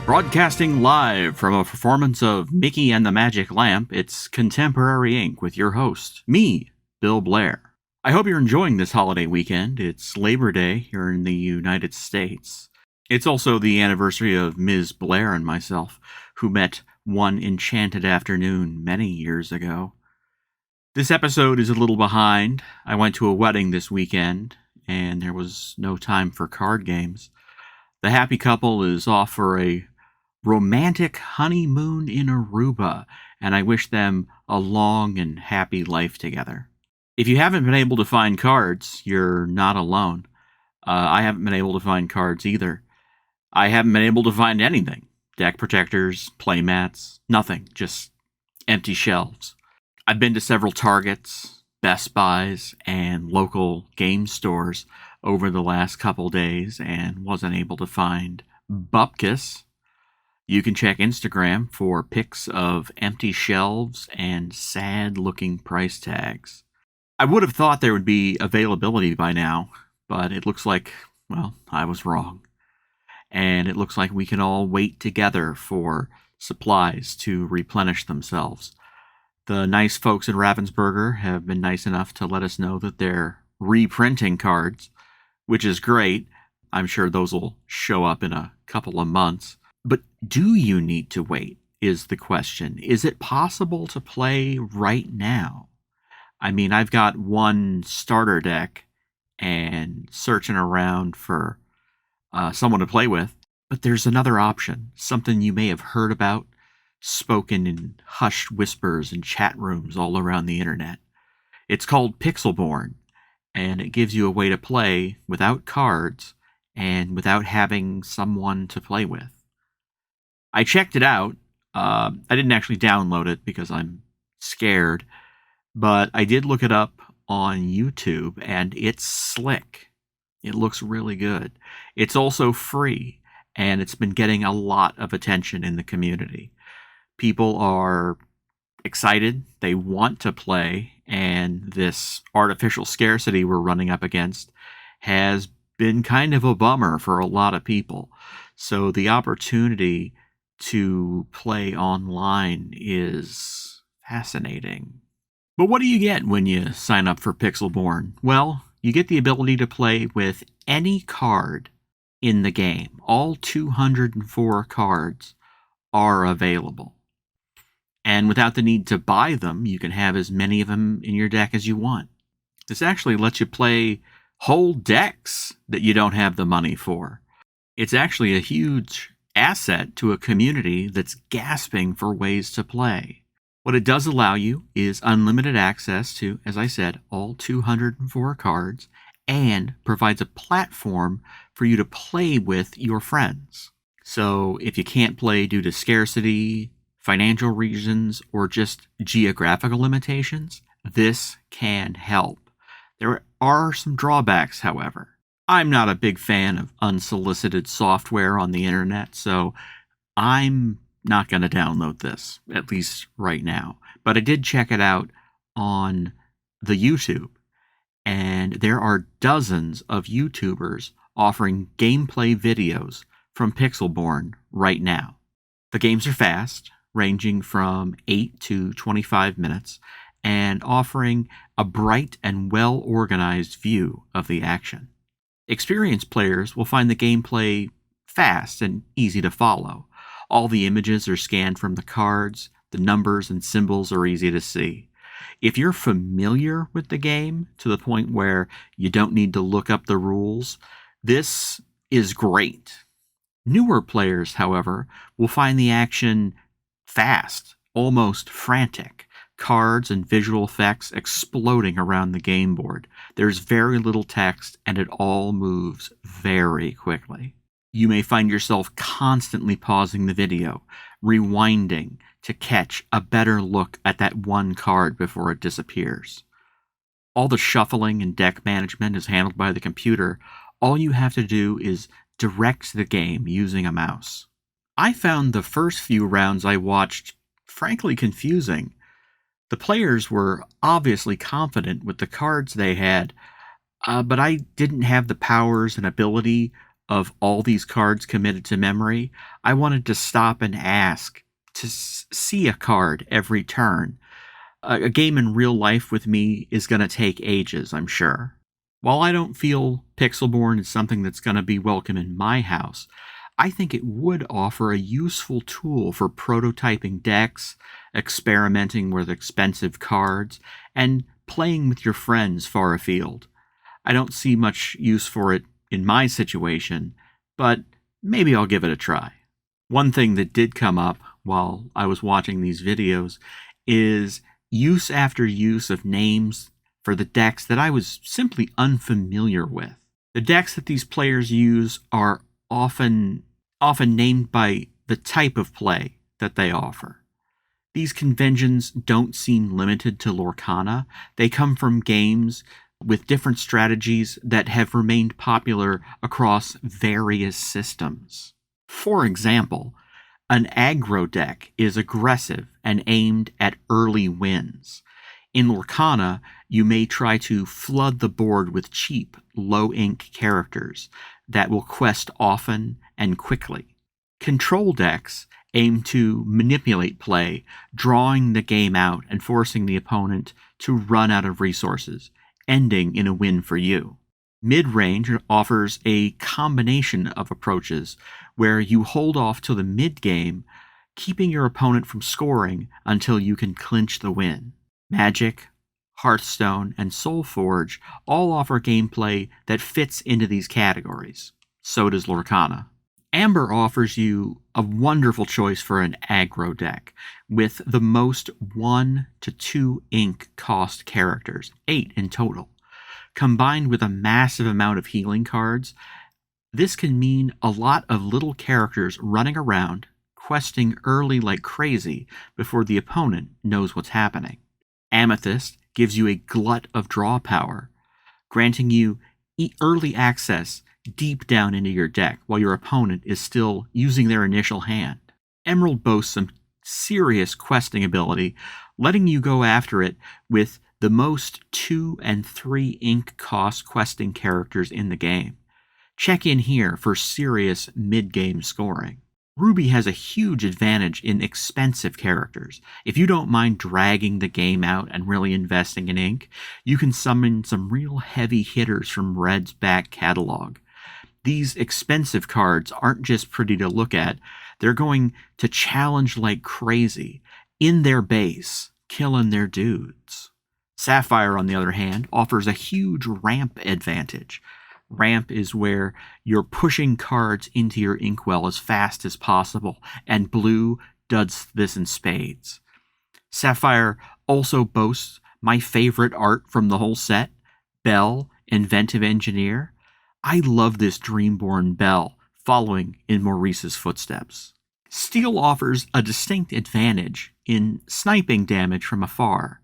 Broadcasting live from a performance of Mickey and the Magic Lamp, it's Contemporary Inc. with your host, me, Bill Blair. I hope you're enjoying this holiday weekend. It's Labor Day here in the United States. It's also the anniversary of Ms. Blair and myself, who met one enchanted afternoon many years ago. This episode is a little behind. I went to a wedding this weekend, and there was no time for card games. The happy couple is off for a romantic honeymoon in Aruba, and I wish them a long and happy life together. If you haven't been able to find cards, you're not alone. I haven't been able to find cards either. I haven't been able to find anything. Deck protectors, playmats, nothing, just empty shelves. I've been to several Targets, Best Buys, and local game stores over the last couple days and wasn't able to find bupkis. You can check Instagram for pics of empty shelves and sad-looking price tags. I would have thought there would be availability by now, but it looks like, well, I was wrong. And it looks like we can all wait together for supplies to replenish themselves. The nice folks at Ravensburger have been nice enough to let us know that they're reprinting cards, which is great. I'm sure those will show up in a couple of months. But do you need to wait, is the question. Is it possible to play right now? I mean, I've got one starter deck and searching around for someone to play with, but there's another option, something you may have heard about, spoken in hushed whispers in chat rooms all around the internet. It's called Pixelborn, and it gives you a way to play without cards and without having someone to play with. I checked it out. I didn't actually download it because I'm scared, but I did look it up on YouTube, and it's slick. It looks really good. It's also free, and it's been getting a lot of attention in the community. People are excited. They want to play, and this artificial scarcity we're running up against has been kind of a bummer for a lot of people. So the opportunity to play online is fascinating. But what do you get when you sign up for Pixelborn? Well, you get the ability to play with any card in the game. All 204 cards are available. And without the need to buy them, you can have as many of them in your deck as you want. This actually lets you play whole decks that you don't have the money for. It's actually a huge asset to a community that's gasping for ways to play. What it does allow you is unlimited access to, as I said, all 204 cards, and provides a platform for you to play with your friends. So if you can't play due to scarcity, financial reasons, or just geographical limitations, this can help. There are some drawbacks, however. I'm not a big fan of unsolicited software on the internet, so I'm not going to download this, at least right now. But I did check it out on the YouTube, and there are dozens of YouTubers offering gameplay videos from Pixelborn right now. The games are fast, ranging from 8 to 25 minutes, and offering a bright and well-organized view of the action. Experienced players will find the gameplay fast and easy to follow. All the images are scanned from the cards, the numbers and symbols are easy to see. If you're familiar with the game to the point where you don't need to look up the rules, this is great. Newer players, however, will find the action fast, almost frantic. Cards and visual effects exploding around the game board. There's very little text, and it all moves very quickly. You may find yourself constantly pausing the video, rewinding to catch a better look at that one card before it disappears. All the shuffling and deck management is handled by the computer. All you have to do is direct the game using a mouse. I found the first few rounds I watched frankly confusing. The players were obviously confident with the cards they had, but I didn't have the powers and ability of all these cards committed to memory, I wanted to stop and ask to see a card every turn. A game in real life with me is going to take ages, I'm sure. While I don't feel Pixelborn is something that's going to be welcome in my house, I think it would offer a useful tool for prototyping decks, experimenting with expensive cards, and playing with your friends far afield. I don't see much use for it in my situation, but maybe I'll give it a try. One thing that did come up while I was watching these videos is use after use of names for the decks that I was simply unfamiliar with. The decks that these players use are often named by the type of play that they offer. These conventions don't seem limited to Lorcana. They come from games with different strategies that have remained popular across various systems. For example, an aggro deck is aggressive and aimed at early wins. In Lorcana, you may try to flood the board with cheap, low-ink characters that will quest often and quickly. Control decks aim to manipulate play, drawing the game out and forcing the opponent to run out of resources, ending in a win for you. Mid-range offers a combination of approaches where you hold off till the mid-game, keeping your opponent from scoring until you can clinch the win. Magic, Hearthstone, and Soulforge all offer gameplay that fits into these categories. So does Lorcana. Amber offers you a wonderful choice for an aggro deck, with the most 1 to 2 ink cost characters, 8 in total. Combined with a massive amount of healing cards, this can mean a lot of little characters running around, questing early like crazy before the opponent knows what's happening. Amethyst gives you a glut of draw power, granting you early access deep down into your deck while your opponent is still using their initial hand. Emerald boasts some serious questing ability, letting you go after it with the most 2 and 3 ink cost questing characters in the game. Check in here for serious mid-game scoring. Ruby has a huge advantage in expensive characters. If you don't mind dragging the game out and really investing in ink, you can summon some real heavy hitters from Red's back catalog. These expensive cards aren't just pretty to look at, they're going to challenge like crazy in their base, killing their dudes. Sapphire, on the other hand, offers a huge ramp advantage. Ramp is where you're pushing cards into your inkwell as fast as possible, and blue does this in spades. Sapphire also boasts my favorite art from the whole set, Belle, Inventive Engineer. I love this Dreamborn Belle, following in Maurice's footsteps. Steel offers a distinct advantage in sniping damage from afar.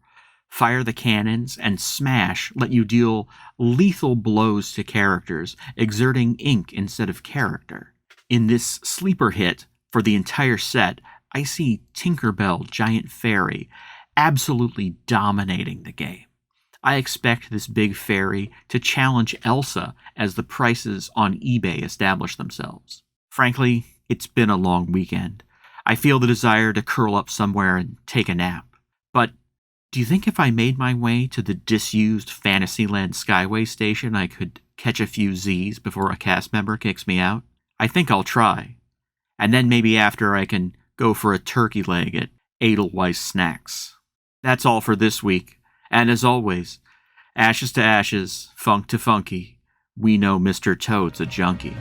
Fire the cannons and smash let you deal lethal blows to characters, exerting ink instead of character. In this sleeper hit for the entire set, I see Tinkerbell Giant Fairy absolutely dominating the game. I expect this big fairy to challenge Elsa as the prices on eBay establish themselves. Frankly, it's been a long weekend. I feel the desire to curl up somewhere and take a nap. But do you think if I made my way to the disused Fantasyland Skyway station, I could catch a few Z's before a cast member kicks me out? I think I'll try. And then maybe after I can go for a turkey leg at Edelweiss Snacks. That's all for this week. And as always, ashes to ashes, funk to funky, we know Mr. Toad's a junkie.